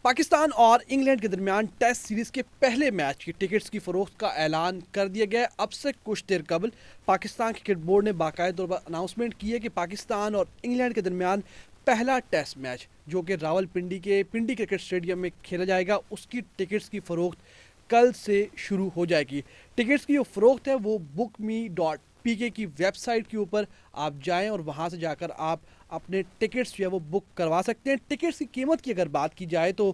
پاکستان اور انگلینڈ کے درمیان ٹیسٹ سیریز کے پہلے میچ کی ٹکٹس کی فروخت کا اعلان کر دیا گیا ہے۔ اب سے کچھ دیر قبل پاکستان کرکٹ بورڈ نے باقاعدہ طور پر اناؤنسمنٹ کی ہے کہ پاکستان اور انگلینڈ کے درمیان پہلا ٹیسٹ میچ جو کہ راول پنڈی کے پنڈی کرکٹ اسٹیڈیم میں کھیلا جائے گا، اس کی ٹکٹس کی فروخت کل سے شروع ہو جائے گی۔ ٹکٹس کی جو فروخت ہے وہ بک می ڈاٹ پی کے کی ویب سائٹ کے اوپر آپ جائیں اور وہاں سے جا کر آپ اپنے ٹکٹس جو ہے وہ بک کروا سکتے ہیں۔ ٹکٹس کی قیمت کی اگر بات کی جائے تو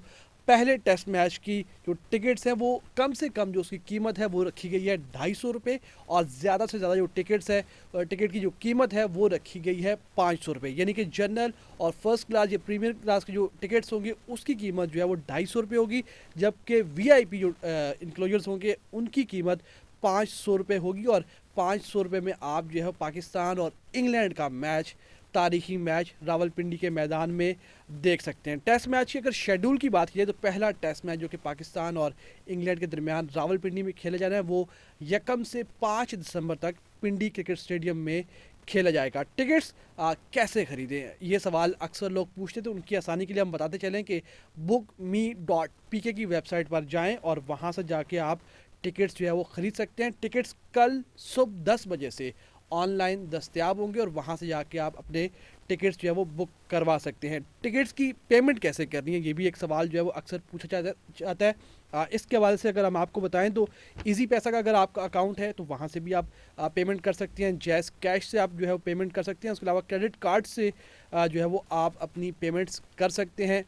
پہلے ٹیسٹ میچ کی جو ٹکٹس ہیں وہ کم سے کم جو اس کی قیمت ہے وہ رکھی گئی ہے 250 روپے، اور زیادہ سے زیادہ جو ٹکٹس ہے ٹکٹ کی جو قیمت ہے وہ رکھی گئی ہے 500 روپے، یعنی کہ جنرل اور فرسٹ کلاس یا پریمیئر کلاس کی جو ٹکٹس ہوں گی اس کی قیمت جو ہے وہ 250 روپے ہوگی، جبکہ وی آئی پی جو انکلوجرز ہوں گے ان کی قیمت 500 روپے ہوگی، اور 500 روپے میں آپ جو ہے پاکستان اور انگلینڈ کا میچ، تاریخی میچ راول پنڈی کے میدان میں دیکھ سکتے ہیں۔ ٹیسٹ میچ کی اگر شیڈول کی بات کی جائے تو پہلا ٹیسٹ میچ جو کہ پاکستان اور انگلینڈ کے درمیان راول پنڈی میں کھیلا جانا ہے وہ 1 سے 5 دسمبر تک پنڈی کرکٹ اسٹیڈیم میں کھیلا جائے گا۔ ٹکٹس کیسے خریدیں، یہ سوال اکثر لوگ پوچھتے تھے، ان کی آسانی کے لیے ہم بتاتے چلیں کہ بک می ڈاٹ پی کے کی ویب سائٹ پر جائیں اور وہاں سے جا کے آپ ٹکٹس جو ہے وہ خرید سکتے ہیں۔ ٹکٹس کل صبح 10 بجے سے آن لائن دستیاب ہوں گے اور وہاں سے جا کے آپ اپنے ٹکٹس جو ہے وہ بک کروا سکتے ہیں۔ ٹکٹس کی پیمنٹ کیسے کرنی ہے، یہ بھی ایک سوال جو ہے وہ اکثر پوچھا جاتا ہے۔ اس کے حوالے سے اگر ہم آپ کو بتائیں تو ایزی پیسہ کا اگر آپ کا اکاؤنٹ ہے تو وہاں سے بھی آپ پیمنٹ کر سکتے ہیں، جیز کیش سے آپ جو ہے وہ پیمنٹ کر سکتے ہیں، اس کے علاوہ کریڈٹ کارڈ سے جو ہے وہ آپ اپنی پیمنٹس کر سکتے ہیں۔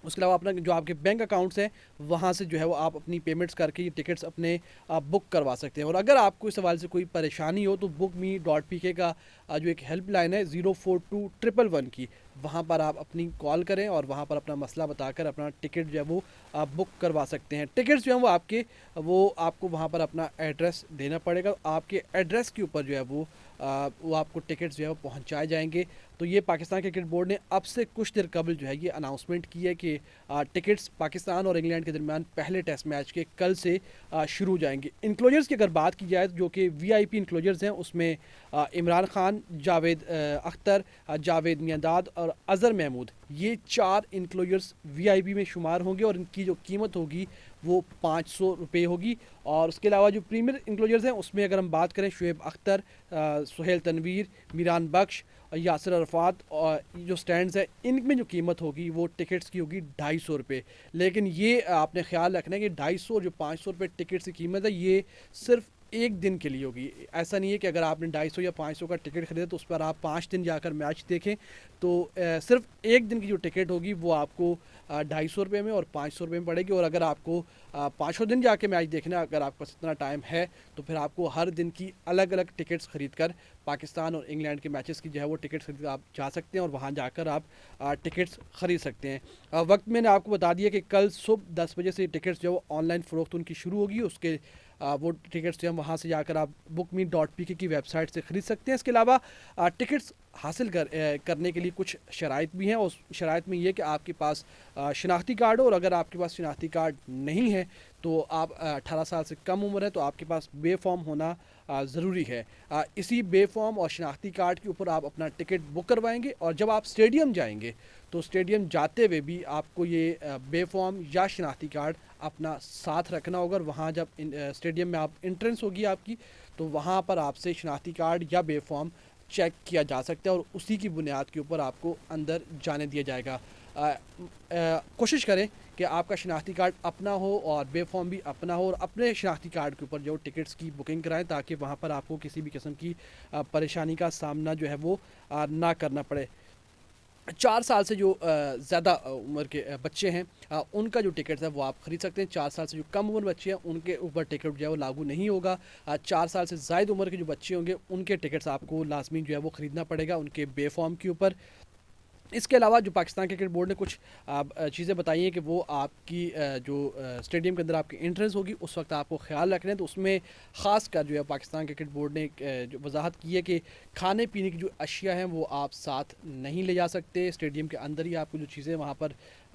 اس کے علاوہ اپنا جو آپ کے بینک اکاؤنٹس ہیں وہاں سے جو ہے وہ آپ اپنی پیمنٹس کر کے یہ ٹکٹس اپنے بک کروا سکتے ہیں۔ اور اگر آپ کو اس حوالے سے کوئی پریشانی ہو تو بک می ڈاٹ پی کے کا جو ایک ہیلپ لائن ہے 04211 کی، وہاں پر آپ اپنی کال کریں اور وہاں پر اپنا مسئلہ بتا کر اپنا ٹکٹ جو ہے وہ بک کروا سکتے ہیں۔ ٹکٹس جو ہیں وہ آپ کو وہاں پر اپنا ایڈریس دینا پڑے گا، آپ کے ایڈریس کے اوپر جو ہے وہ آپ کو ٹکٹس جو ہے وہ پہنچائے جائیں گے۔ تو یہ پاکستان کرکٹ بورڈ نے اب سے کچھ دیر قبل جو ہے یہ اناؤنسمنٹ کی ہے کہ ٹکٹس پاکستان اور انگلینڈ کے درمیان پہلے ٹیسٹ میچ کے کل سے شروع ہو جائیں گے۔ انکلوجرز کی اگر بات کی جائے جو کہ وی آئی پی انکلوجرز ہیں، اس میں عمران خان، جاوید اختر، جاوید میانداد اور اظہر محمود، یہ 4 انکلوجرز وی آئی پی میں شمار ہوں گے اور ان کی جو قیمت ہوگی وہ 500 روپے ہوگی۔ اور اس کے علاوہ جو پریمیئر انکلوجرز ہیں اس میں اگر ہم بات کریں شعیب اختر، سہیل تنویر، میران بخش، یاسر عرفات، اور جو سٹینڈز ہیں ان میں جو قیمت ہوگی وہ ٹکٹس کی ہوگی 250 روپے۔ لیکن یہ آپ نے خیال رکھنا ہے کہ 250 اور جو 500 روپے ٹکٹس کی قیمت ہے یہ صرف ایک دن کے لیے ہوگی۔ ایسا نہیں ہے کہ اگر آپ نے 250 یا 500 کا ٹکٹ خریدا تو اس پر آپ 5 دن جا کر میچ دیکھیں، تو صرف ایک دن کی جو ٹکٹ ہوگی وہ آپ کو 250 روپے میں اور 500 روپے میں پڑے گی۔ اور اگر آپ کو 5 دن جا کے میچ دیکھنا، اگر آپ کا اتنا ٹائم ہے تو پھر آپ کو ہر دن کی الگ الگ ٹکٹس خرید کر پاکستان اور انگلینڈ کے میچز کی جو ہے وہ ٹکٹس خرید کر آپ جا سکتے ہیں اور وہاں جا کر آپ ٹکٹس خرید سکتے ہیں۔ وقت میں نے آپ کو بتا دیا کہ کل صبح 10 بجے سے ٹکٹس جو ہے وہ آن لائن فروخت ان کی شروع ہوگی، اس کے وہ ٹکٹس جو ہیں وہاں سے جا کر آپ بک می ڈاٹ پی کے کی ویب سائٹ سے خرید سکتے ہیں۔ اس کے علاوہ ٹکٹس حاصل کرنے کے لیے کچھ شرائط بھی ہیں، اور شرائط میں یہ کہ آپ کے پاس شناختی کارڈ ہو، اور اگر آپ کے پاس شناختی کارڈ نہیں ہے تو آپ 18 سال سے کم عمر ہے تو آپ کے پاس بے فارم ہونا ضروری ہے۔ اسی بے فارم اور شناختی کارڈ کے اوپر آپ اپنا ٹکٹ بک کروائیں گے، اور جب آپ اسٹیڈیم جائیں گے تو اسٹیڈیم جاتے ہوئے بھی آپ کو یہ بے فارم یا شناختی کارڈ اپنا ساتھ رکھنا ہوگا، اور وہاں جب اسٹیڈیم میں آپ انٹرنس ہوگی آپ کی تو وہاں پر آپ سے شناختی کارڈ یا بے فارم چیک کیا جا سکتا ہے اور اسی کی بنیاد کے اوپر آپ کو اندر جانے دیا جائے گا۔ کوشش کریں کہ آپ کا شناختی کارڈ اپنا ہو اور بے فارم بھی اپنا ہو، اور اپنے شناختی کارڈ کے اوپر جو ٹکٹس کی بکنگ کرائیں تاکہ وہاں پر آپ کو کسی بھی قسم کی پریشانی کا سامنا جو ہے وہ نہ کرنا پڑے۔ 4 سال سے جو زیادہ عمر کے بچے ہیں ان کا جو ٹکٹ ہے وہ آپ خرید سکتے ہیں۔ 4 سال سے جو کم عمر بچے ہیں ان کے اوپر ٹکٹ جو ہے وہ لاگو نہیں ہوگا۔ 4 سال سے زائد عمر کے جو بچے ہوں گے ان کے ٹکٹس آپ کو لازمی جو ہے وہ خریدنا پڑے گا ان کے بے فارم کے اوپر۔ اس کے علاوہ جو پاکستان کرکٹ بورڈ نے کچھ چیزیں بتائی ہیں کہ وہ آپ کی جو اسٹیڈیم کے اندر آپ کی انٹرنس ہوگی اس وقت آپ کو خیال رکھنا ہے، تو اس میں خاص کر جو ہے پاکستان کرکٹ بورڈ نے جو وضاحت کی ہے کہ کھانے پینے کی جو اشیاء ہیں وہ آپ ساتھ نہیں لے جا سکتے۔ اسٹیڈیم کے اندر ہی آپ کو جو چیزیں وہاں پر